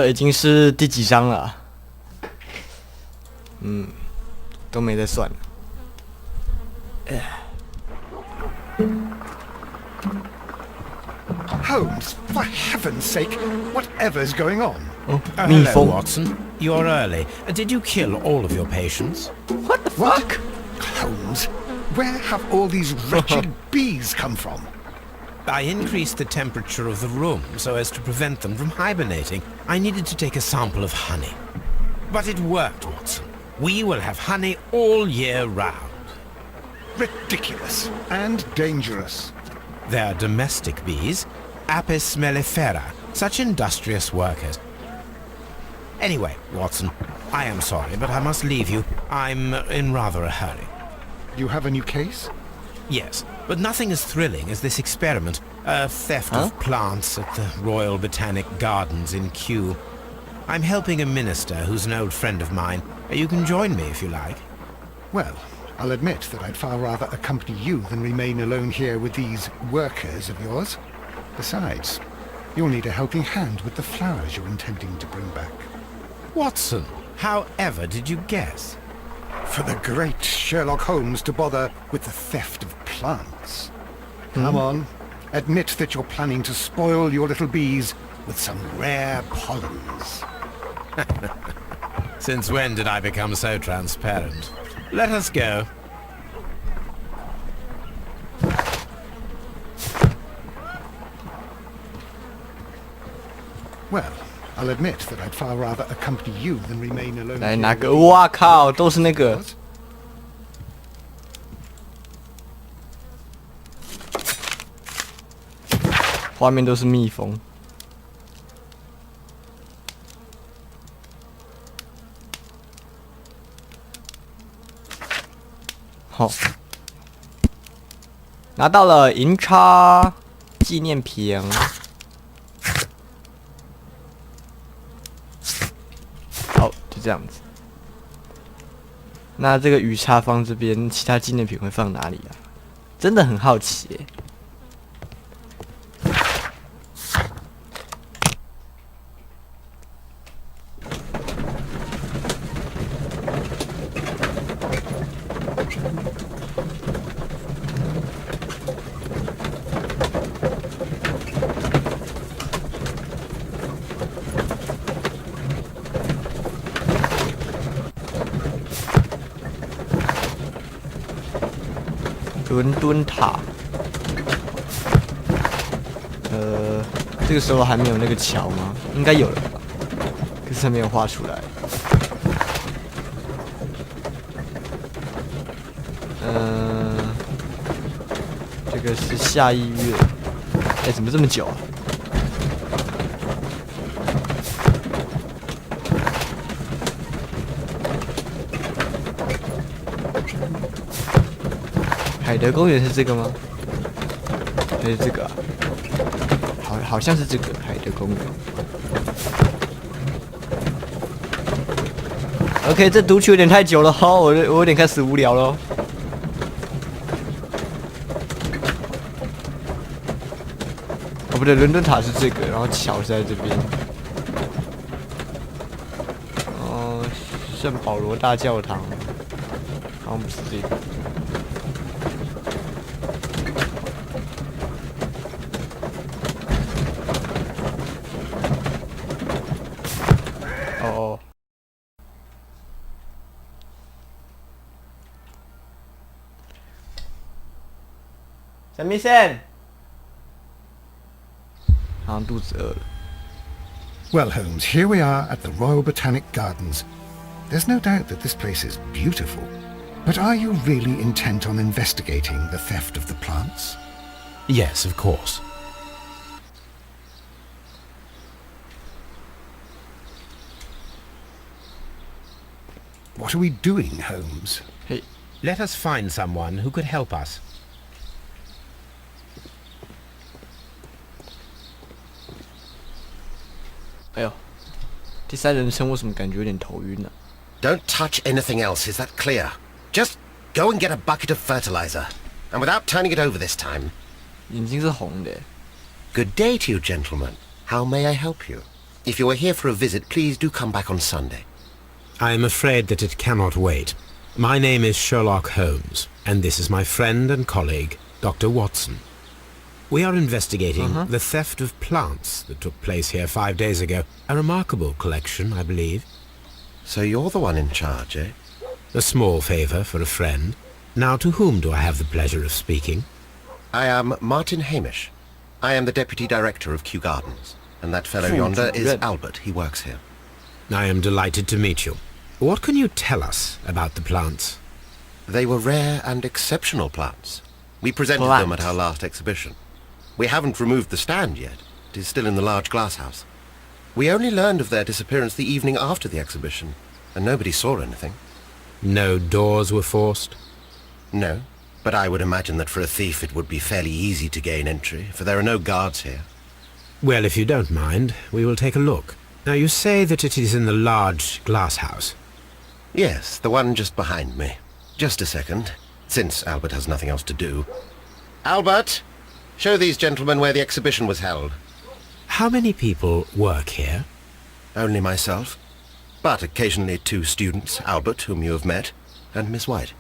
已经是第几章了？都没得算了。Holmes, for heaven's sake, whatever's going on? Hello, Watson. You're early. Did you kill all of your patients? What the fuck? Holmes, where have all these wretched bees come from? I increased the temperature of the room so as to prevent them from hibernating. I needed to take a sample of honey. But it worked, Watson. We will have honey all year round. Ridiculous and dangerous. They're domestic bees, Apis mellifera, such industrious workers. Anyway, Watson, I am sorry, but I must leave you. I'm in rather a hurry. You have a new case? Yes, but nothing as thrilling as this experiment. A theft of plants at the Royal Botanic Gardens in Kew. I'm helping a minister who's an old friend of mine. You can join me if you like. Well, I'll admit that I'd far rather accompany you than remain alone here with these workers of yours. Besides, you'll need a helping hand with the flowers you're intending to bring back. Watson, however did you guess? For the great Sherlock Holmes to bother with the theft of plants. Come on, admit that you're planning to spoil your little bees with some rare pollens. Since when did I become so transparent? Let us go. Well, I'll admit that I'd far rather accompany you than remain alone. 来拿个，哇靠，都是那个。画面都是蜜蜂。好，拿到了银叉纪念品。好，就这样子。那这个鱼叉放这边，其他纪念品会放哪里啊？真的很好奇耶。伦敦塔，这个时候还没有那个桥吗？应该有了吧，可是它没有画出来。这个是下1月，哎，怎么这么久啊？海德公园是这个吗？还是这个啊？好像是这个海德公园。OK， 这读取有点太久了哈，我有点开始无聊了。哦，不对，伦敦塔是这个，然后桥是在这边。哦，圣保罗大教堂，好像不是这个。哦。什么事？好像肚子饿了。Well, Holmes, here we are at the Royal Botanic Gardens. There's no doubt that this place is beautiful. But are you really intent on investigating the theft of the plants? Yes, of course. What are we doing, Holmes? Hey. Let us find someone who could help us. 哎呦，第三人称为什么感觉有点头晕呢？Don't touch anything else, is that clear? Just go and get a bucket of fertilizer. And without turning it over this time. 眼睛是红的。Good day to you, gentlemen. How may I help you? If you are here for a visit, please do come back on Sunday. I am afraid that it cannot wait. My name is Sherlock Holmes, and this is my friend and colleague, Dr. Watson. We are investigating the theft of plants that took place here 5 days ago. A remarkable collection, I believe. So you're the one in charge, eh? A small favor for a friend. Now, to whom do I have the pleasure of speaking? I am Martin Hamish. I am the Deputy Director of Kew Gardens. And that fellow yonder is Albert. He works here. I am delighted to meet you. What can you tell us about the plants? They were rare and exceptional plants. We presented them at our last exhibition. We haven't removed the stand yet. It is still in the large glass house. We only learned of their disappearance the evening after the exhibition, and nobody saw anything. No doors were forced? No, but I would imagine that for a thief it would be fairly easy to gain entry, for there are no guards here. Well, if you don't mind, we will take a look. Now, you say that it is in the large glass house. Yes, the one just behind me. Just a second, since Albert has nothing else to do. Albert! Show these gentlemen where the exhibition was held. How many people work here? Only myself. But occasionally 2 students, Albert, whom you have met, and Miss White.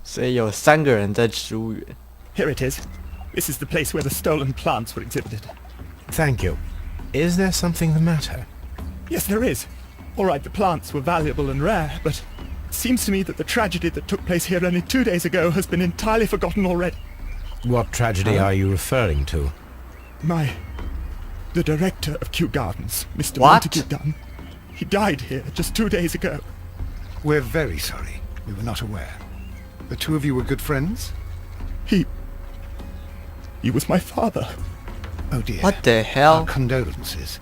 所以有3个人在植物园。Here it is. This is the place where the stolen plants were exhibited. Thank you. Is there something the matter? Yes, there is. All right, the plants were valuable and rare, but it seems to me that the tragedy that took place here only 2 days ago has been entirely forgotten already. What tragedy are you referring to? The director of Kew Gardens, Mr. What? Montague Dunn, he died here just 2 days ago. We're very sorry. We were not aware. The 2 of you were good friends? He was my father. Oh dear. What the Our hell? condolences.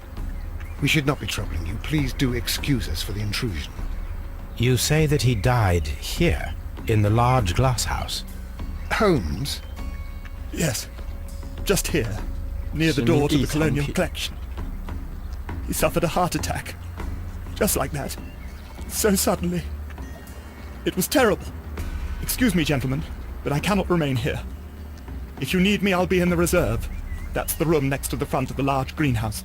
We should not be troubling you. Please do excuse us for the intrusion. You say that he died here, in the large glass house. Holmes? Yes, just here, near the door to the colonial collection. He suffered a heart attack. Just like that. So suddenly. It was terrible. Excuse me, gentlemen, but I cannot remain here. If you need me, I'll be in the reserve. That's the room next to the front of the large greenhouse.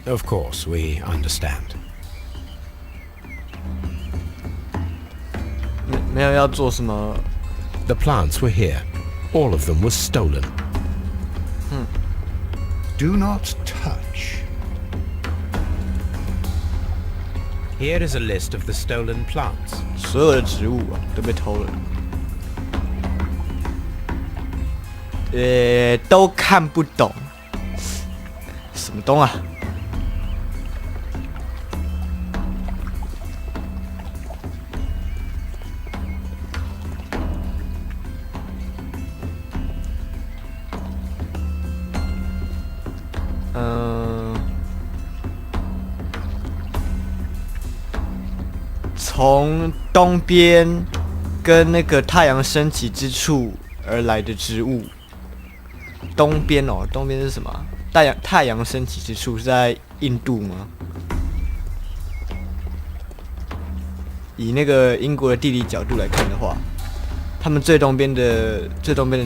Of course, we understand. 没有要做什么。 The plants were here. All of them were stolen. Do not touch. Here is a list of the stolen plants. 所有的植物啊都被偷了。都看不懂，什么东啊？从东边跟那个太阳升起之处而来的植物。东边哦，东边是什么？太阳升起之处是在印度吗？以那个英国的地理角度来看的话，他们最东边的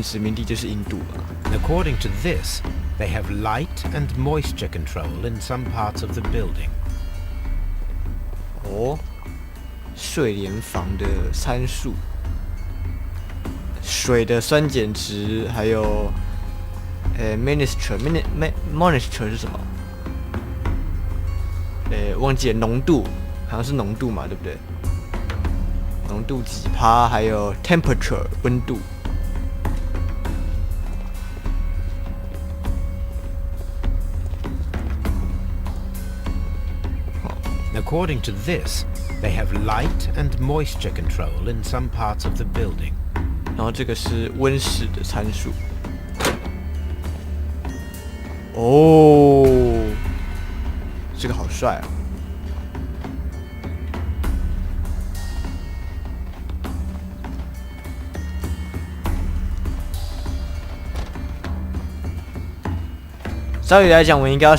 殖民地就是印度嘛。According to this, they have light and moisture control in some parts of the building. 哦，睡莲房的参数，水的酸碱值，还有。monitor 是什么？忘记了，浓度好像是浓度嘛，对不对？浓度几趴，还有 temperature 温度。According to this, they have light and moisture control in some parts of the building. 然后这个是温室的参数。哦，这个好帅啊！照理来讲，我应该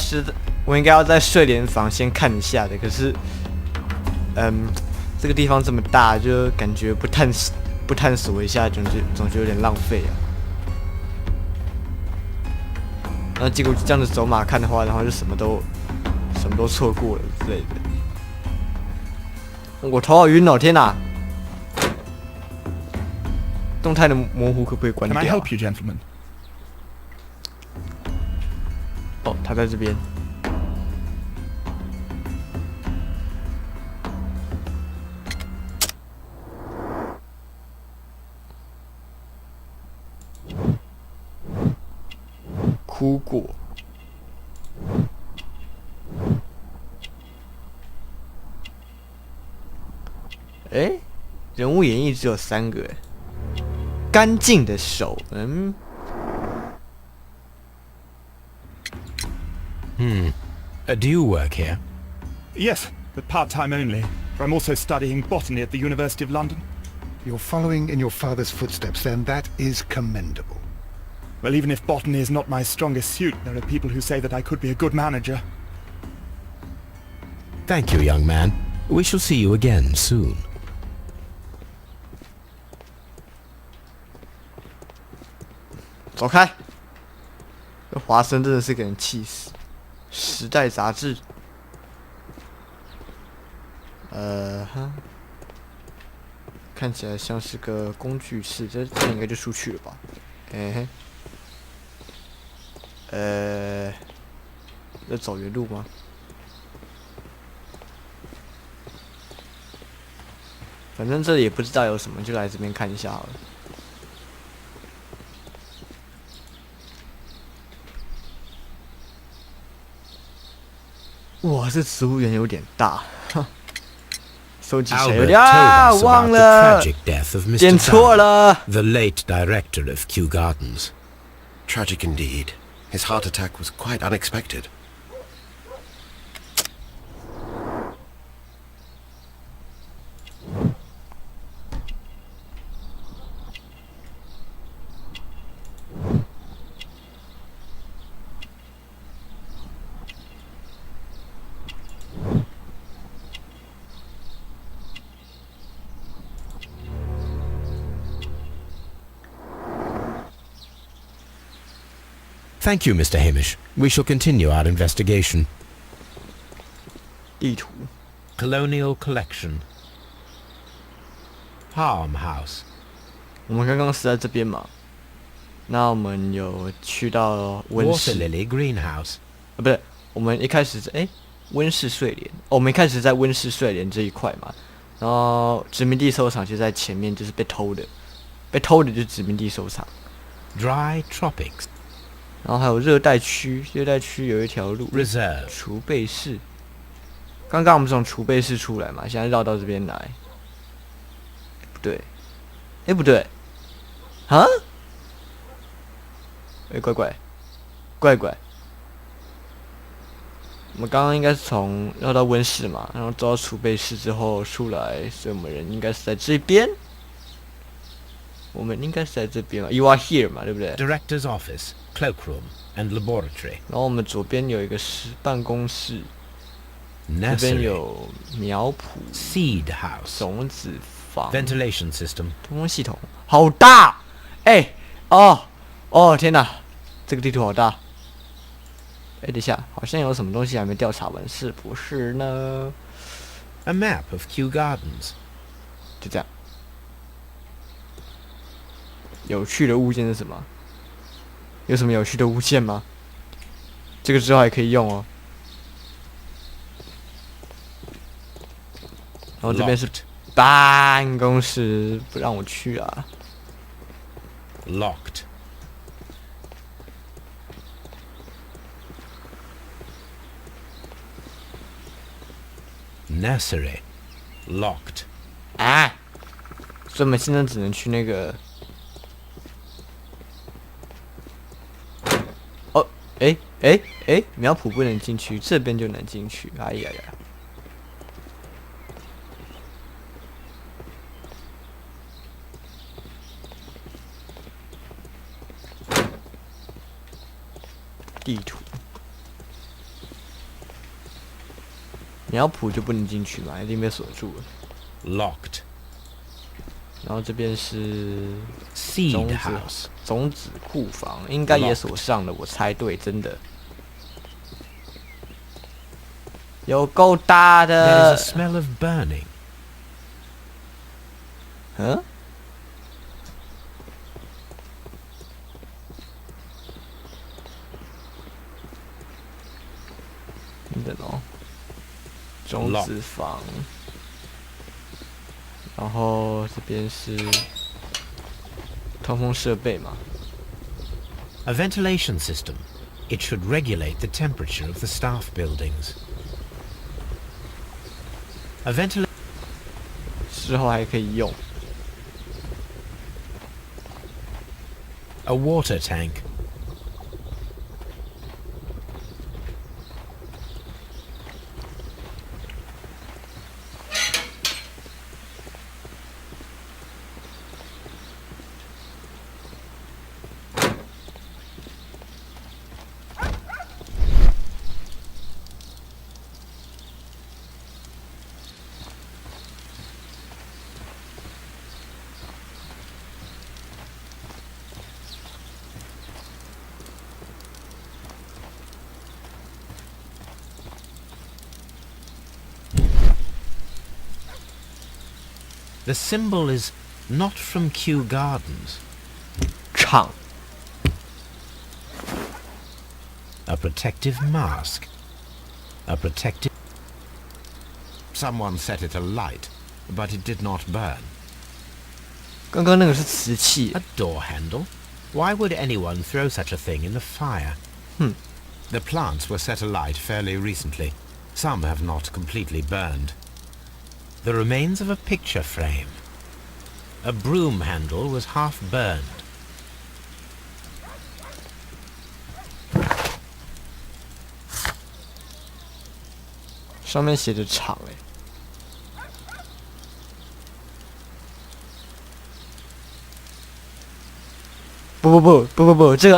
要在睡莲房先看一下的，可是，这个地方这么大，就感觉不不探索一下，总觉得有点浪费啊。然后结果这样子走马看的话，然后就什么都错过了之类的。我头好晕哦，天哪！动态的模糊可不可以关掉 Can I help you, gentlemen? 哦，他在这边。哭过。哎，人物演绎只有3个哎。干净的手，Do you work here? Yes, but part-time only. I'm also studying botany at the University of London. You're following in your father's footsteps, then that is commendable. Well, even if botany is not my strongest suit, there are people who say that I could be a good manager. Thank you, young man. We shall see you again soon. 走开！这华生真的是给人气死。时代杂志，看起来像是个工具室，这应该就出去了吧？要走原路吗？反正这里也不知道有什么，就来这边看一下好了。哇，这植物园有点大，收集起来有点忘了，点错了。The late director of Kew Gardens. Tragic indeed. His heart attack was quite unexpected. Thank you, Mr. Hamish. We shall continue our investigation. 地图 Colonial Collection. Harm House. 我们刚刚是在这边嘛？那我们有去到温 Water 室， Lily Greenhouse. 不对，我们一开始温室睡莲，我们一开始在温室睡莲这一块嘛。然后殖民地收藏就在前面，就是被偷的，就是殖民地收藏。Dry Tropics. 然后还有热带区，热带区有一条路 Reserve. 储备室。刚刚我们从储备室出来嘛，现在绕到这边来。不对，不对，啊？怪怪。我们刚刚应该是从绕到温室嘛，然后走到储备室之后出来，所以我们人应该是在这边。我们应该是在这边嘛 ，You are here 嘛，对不对 Director's Office, Cloakroom, and Laboratory. 然后我们左边有一个办公室，这边 Nursery. 有苗圃、 Seed House. 种子房、 Ventilation System. 通风系统，好大！天哪，这个地图好大！等一下，好像有什么东西还没调查完，是不是呢？ A map of Kew Gardens. 就这样。有趣的物件是什么？有什么有趣的物件吗？这个之后还可以用哦。然后这边是办公室，不让我去啊。Locked. Nursery. Locked. 啊！所以我们现在只能去那个。苗圃不能进去，这边就能进去。哎呀呀！地图，苗圃就不能进去嘛，一定被锁住了。Locked. 然后这边是 Seed house. 种子库房，应该也锁上了，我猜对，真的。有够大 There 的 is a smell of burning. 嗯？等等哦，种子房，然后这边是通风设备嘛。A ventilation system. It should regulate the temperature of the staff buildings. A ventilation. 之后还可以用。A water tank. The symbol is not from Kew Gardens. 场 A protective mask. A protective... Someone set it alight, but it did not burn. 刚刚那个是瓷器 A door handle? Why would anyone throw such a thing in the fire? The plants were set alight fairly recently. Some have not completely burned. The remains of a picture frame. A broom handle was half burned. 上面写着场哎。不，这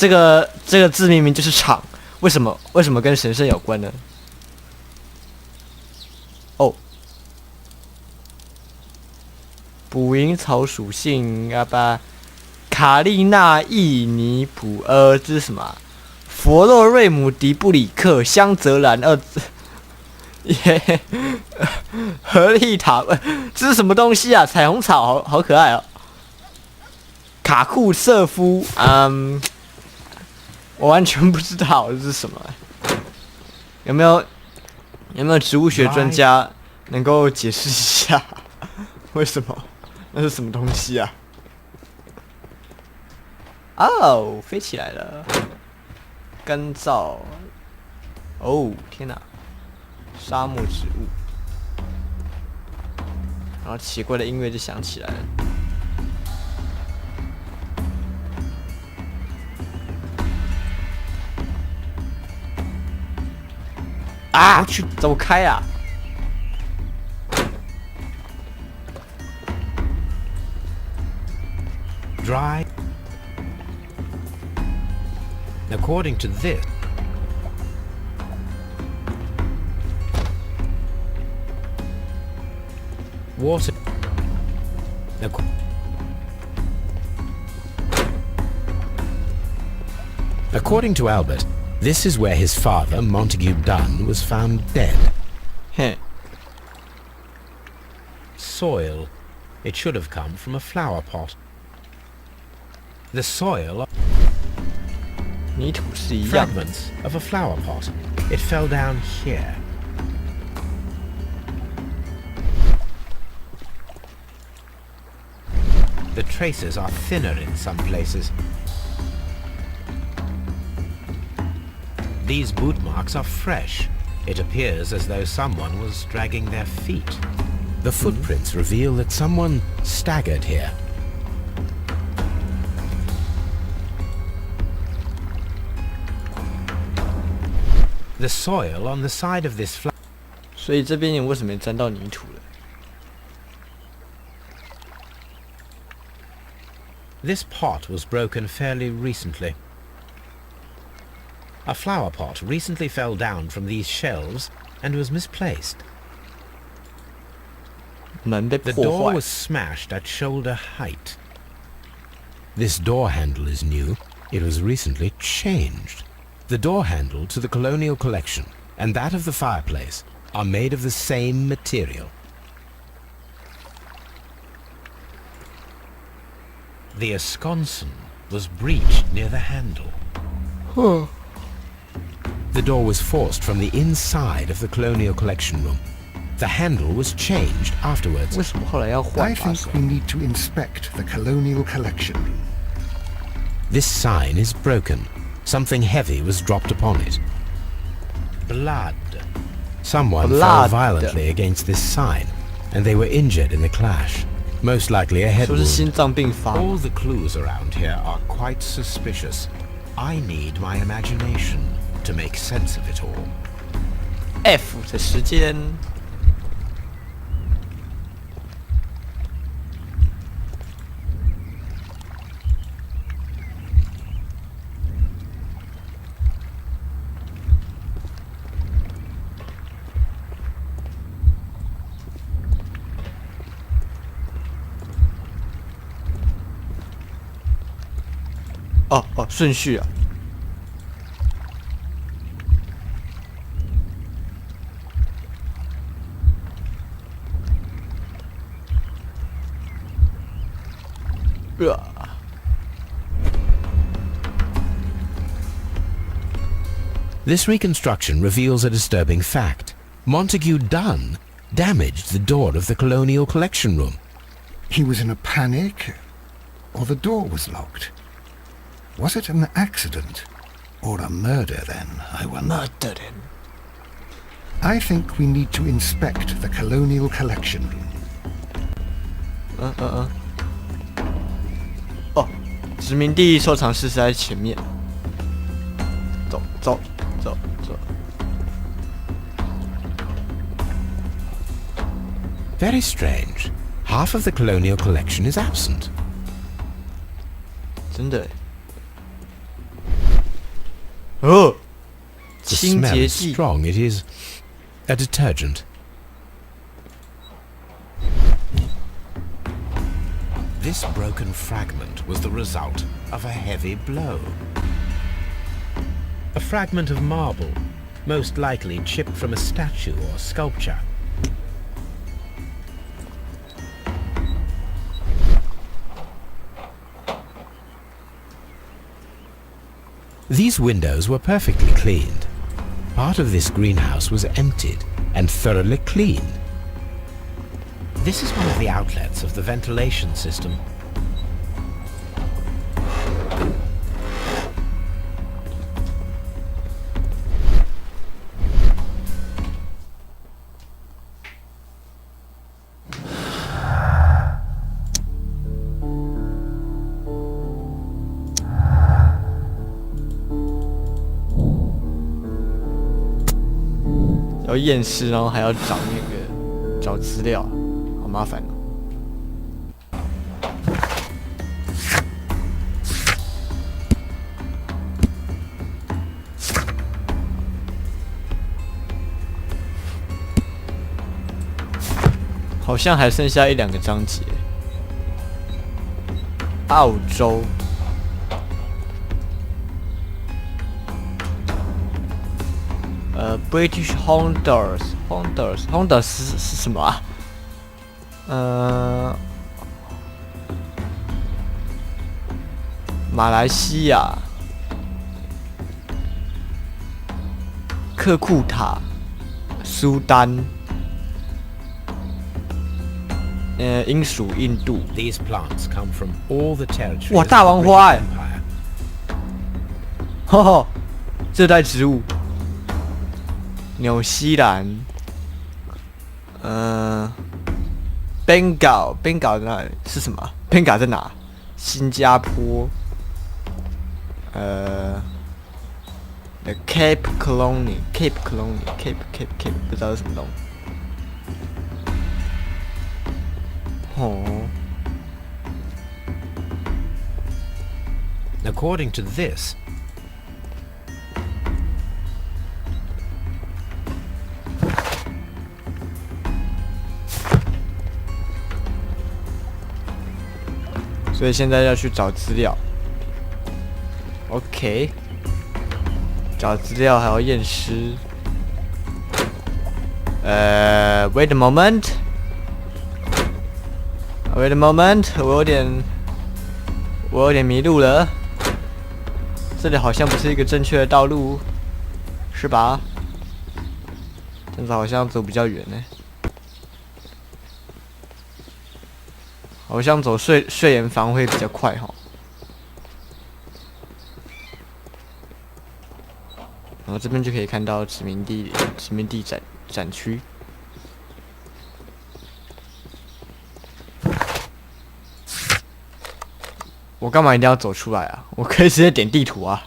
个字明明就是场，为什么跟神圣有关呢？哦，捕蝇草属性啊吧，卡利纳伊尼普这是什么啊？佛洛瑞姆迪布里克香泽兰耶，合力塔，这是什么东西啊？彩虹草，好可爱哦。卡库瑟夫，我完全不知道这是什么。有没有植物学专家能够解释一下，为什么那是什么东西啊？哦，飞起来了，干燥。哦，天哪！沙漠植物，然后奇怪的音乐就响起来了。啊！走开啊！ Dry. According to this, water. According to Albert, this is where his father, Montague Dunn, was found dead. Heh. Soil. It should have come from a flower pot. The soil...泥土是一样。 Fragments of a flower pot. It fell down here. The traces are thinner in some places. These boot marks are fresh. It appears as though someone was dragging their feet. The footprints reveal that someone staggered here. The soil on the side of this flower. 所以这边你为什么沾到泥土了？ This pot was broken fairly recently. A flower pot recently fell down from these shelves and was misplaced. 门被 The 破 door 坏 was。smashed at shoulder height. This door handle is new. It was recently changed. The door handle to the Colonial Collection and that of the fireplace are made of the same material. The esconsson was breached near the handle. The door was forced from the inside of the Colonial Collection room. The handle was changed afterwards. 为什么后来要换 I 把 think 手 we need to inspect the Colonial Collection room. This sign is broken. Something heavy was dropped upon it. Blood. Someone fell Blood. violently against this sign, and they were injured in the clash. Most likely a head 说是 wound. 心脏病发。 All the clues around here are quite suspicious. I need my imagination to make sense of it all. F 的时间。哦，顺序啊。This reconstruction reveals a disturbing fact. Montague Dunn damaged the door of the Colonial Collection room. He was in a panic, or the door was locked. Was it an accident, or a murder then, I wonder? Murdering. I think we need to inspect the Colonial Collection room. 哦，殖民地收藏室是在前面。走走走走。 Very strange. Half of the Colonial Collection is absent. 真的耶。哦， The 清 smell 洁 is 剂。 strong. It is a detergent. This broken fragment was the result of a heavy blow. A fragment of marble, most likely chipped from a statue or sculpture. These windows were perfectly cleaned. Part of this greenhouse was emptied and thoroughly cleaned. This is one of the outlets of the ventilation system. .要验尸，然后还要找那个找资料，好麻烦哦。好像还剩下1、2个章节。澳洲。 British Honduras 是什么啊？马来西亚、克库塔、苏丹、英属印度。 These plants come from all the territories 哇， of 大 the 王花 British 哎！ Empire. 呵呵，热带植物。 纽西兰，Bengal 在哪里？是什么 ？Bengal 在哪？新加坡，The Cape Colony 不知道是什么东西。哦。 According to this, 所以现在要去找资料。OK， 找资料还要验尸。wait a moment，wait a moment， 我有点迷路了。这里好像不是一个正确的道路，是吧？这样子好像走比较远呢。好像走睡眼房会比较快哈。然后这边就可以看到殖民地展区。我干嘛一定要走出来啊？我可以直接点地图啊。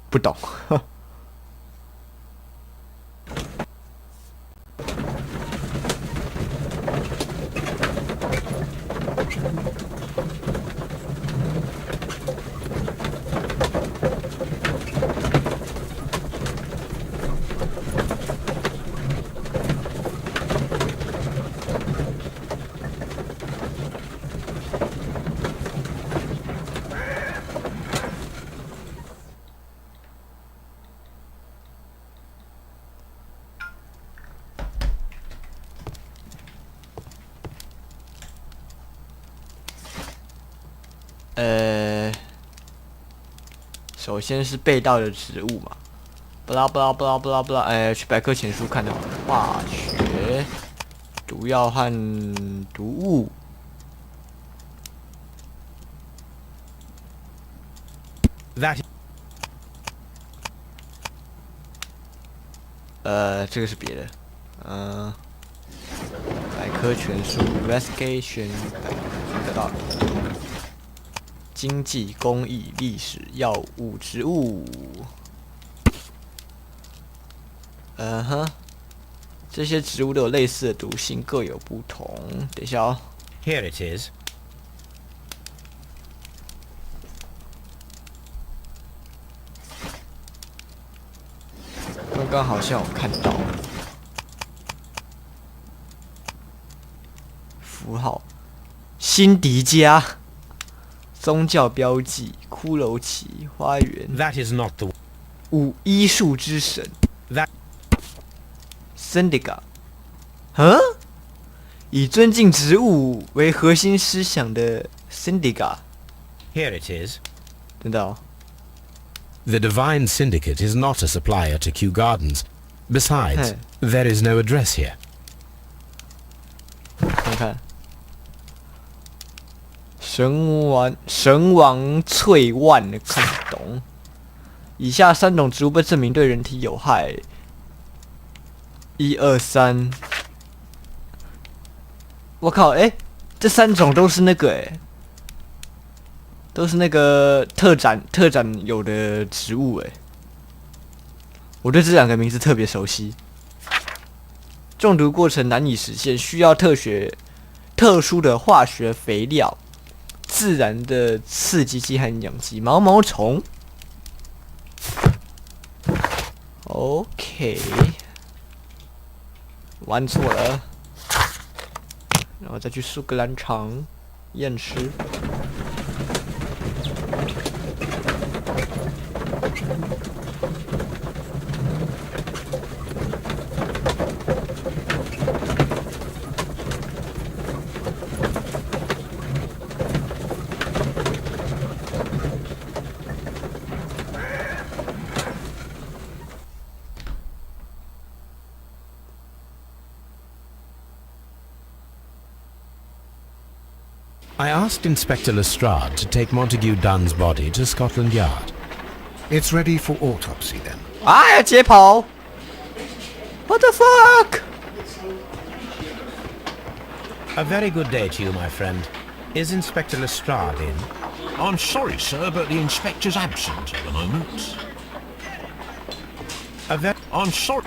不懂。首先是被盗的植物嘛，不啦，去百科全书看的化学、毒药和毒物。这个是别的，百科全书 investigation 得到了。经济、工艺、历史、药物、植物。这些植物都有类似的毒性，各有不同。等一下哦。Here it is. 刚刚好像有看到符号，辛迪加。宗教标记、骷髅旗、花园。That is not the 医术之神。That Syndica， 以尊敬植物为核心思想的 Syndica。Here it is. 真的哦。The Divine Syndicate is not a supplier to Kew Gardens. Besides, there is no address here. 看看。神王翠万看不懂。以下3种植物被证明对人体有害。1、2、3。我靠，这3种都是那个都是那个特展有的植物我对这2个名字特别熟悉。中毒过程难以实现，需要特殊的化学肥料。自然的刺激剂和氧基，毛毛虫。OK， 玩错了，然后再去苏格兰场验尸。I asked Inspector Lestrade to take Montague Dunn's body to Scotland Yard. It's ready for autopsy then. 要解剖 ！What the fuck? A very good day to you, my friend. Is Inspector Lestrade in? I'm sorry, sir, but the inspector's absent at the moment. I'm sorry.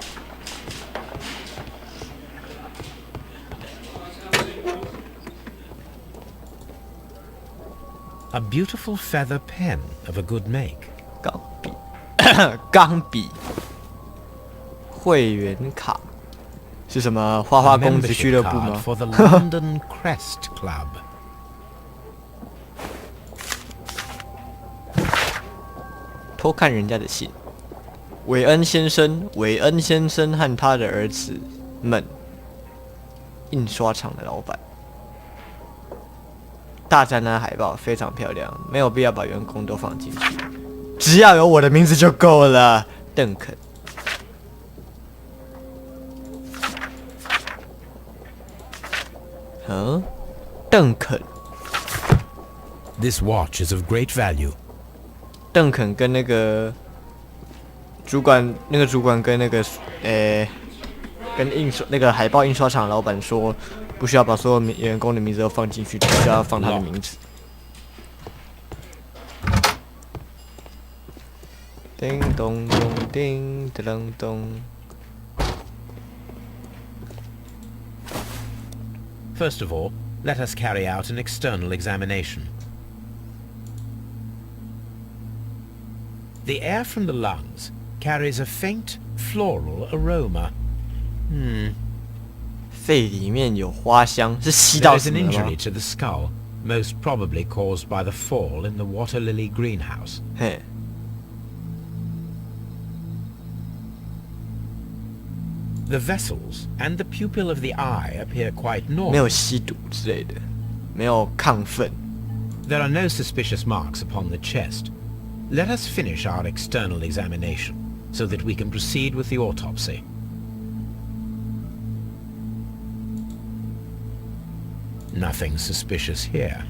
A beautiful feather pen of a good make. 钢笔，会员卡是什么？花花公子俱乐部吗 for the London Crest Club. 偷看人家的信。韦恩先生和他的儿子们，印刷厂的老板。大展览海报非常漂亮，没有必要把员工都放进去，只要有我的名字就够了。邓肯。邓肯。This watch is of great value. 邓肯跟那个主管跟那个跟那个海报印刷厂老板说，不需要把所有员工的名字都放进去，只需要放他的名字。叮咚咚，叮咚咚。First of all, let us carry out an external examination. The air from the lungs carries a faint floral aroma. 肺里面有花香，是吸 There 到 is 什 an 么了吗 injury to the skull, most probably caused by the fall in the water lily greenhouse. 嘿， The vessels and the pupil of the eye appear quite 没有 normal. 吸毒之类的，没有亢奋。 There are no suspicious marks upon the chest. Let us finish our external examination, so that we can proceed with the autopsy. Nothing suspicious here.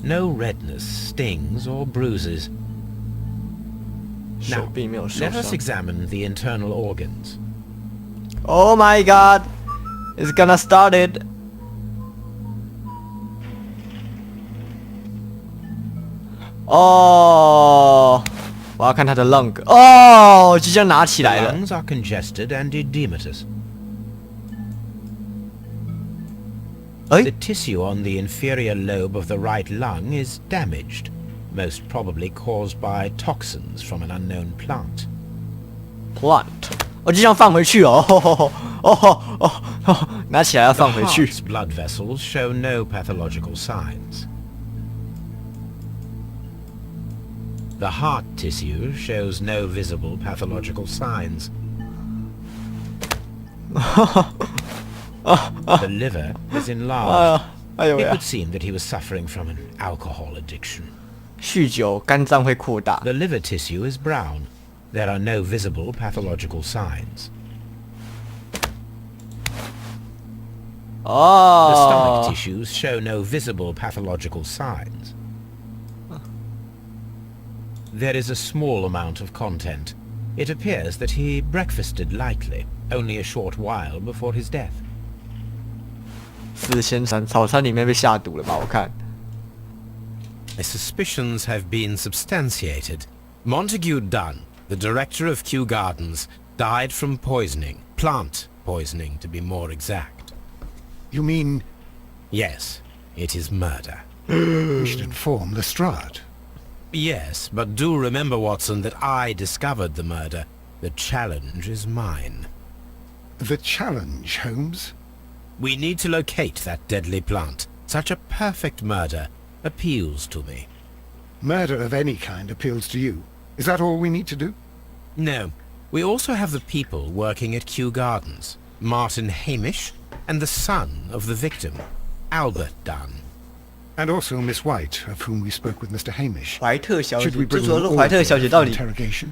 No redness, stings, or bruises. 手 Now, 臂没有受 let us 伤。 examine the internal organs. Oh my god! It's gonna start it! 哦，我要看他的 lung。哦，即将拿起 The 来了。 lungs are congested and edematous. 哎 The tissue on the inferior lobe of the right lung is damaged, most probably caused by toxins from an unknown plant. ，plant， 我就这样放回去哦。拿起来要 The 放回去。 heart's blood vessels show no pathological signs. The heart tissue shows no visible pathological signs. The liver is enlarged. 哎呦 It 呀 would！seem that he was suffering from an alcohol addiction. 酗酒肝脏会扩大。 The liver tissue is brown. There are no visible pathological signs. The 哦 stomach，tissues show no visible pathological signs. There is a small amount of content. It appears that he breakfasted lightly, only a short while before his death. 死先生早餐里面被下毒了吧？我看。 My suspicions have been substantiated. Montague Dunn, the director of Kew Gardens, died from poisoning. Plant poisoning, to be more exact. You mean Yes, it is murder. we should inform Lestrade? Yes, but do remember, Watson, that I discovered the murder. The challenge is mine. The challenge, Holmes? We need to locate that deadly plant. Such a perfect murder appeals to me. Murder of any kind appeals to you. Is that all we need to do? No, we also have the people working at Kew Gardens. Martin Hamish and the son of the victim, Albert Dunn. And also Miss White, of whom we spoke with Mr. Hamish. 怀特小 Should 姐， we 这 bring 主要 them 是 all 怀特小姐 here 到 for 底 interrogation?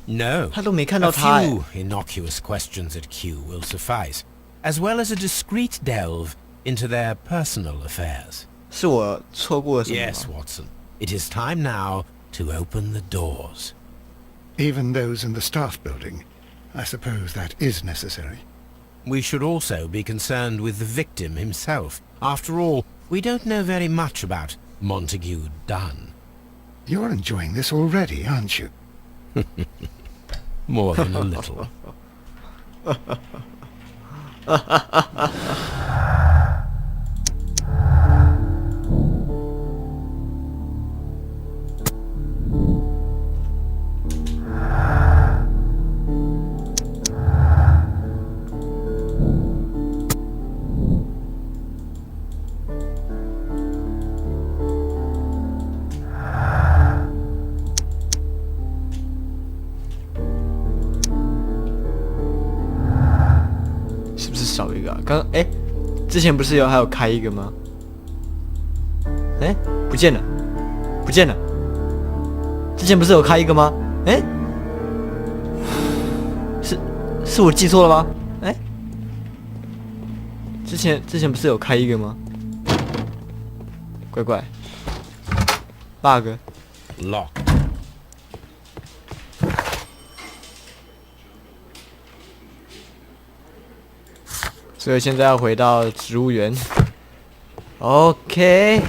No. 她都没看到 A 她。 few innocuous questions at Kew will suffice, as well as a discreet delve into their personal affairs. 是我错过了什么吗 Yes, Watson. It is time now to open the doors. Even those in the staff building. I suppose that is necessary. We should also be concerned with the victim himself. After all, we don't know very much about Montague Dunn. You're enjoying this already, aren't you? More than a little. 之前不是还有开一个吗？不见了，不见了。之前不是有开一个吗？是我记错了吗？之前不是有开一个吗？怪怪 ，bug。 Locked. 所以现在要回到植物园。OK。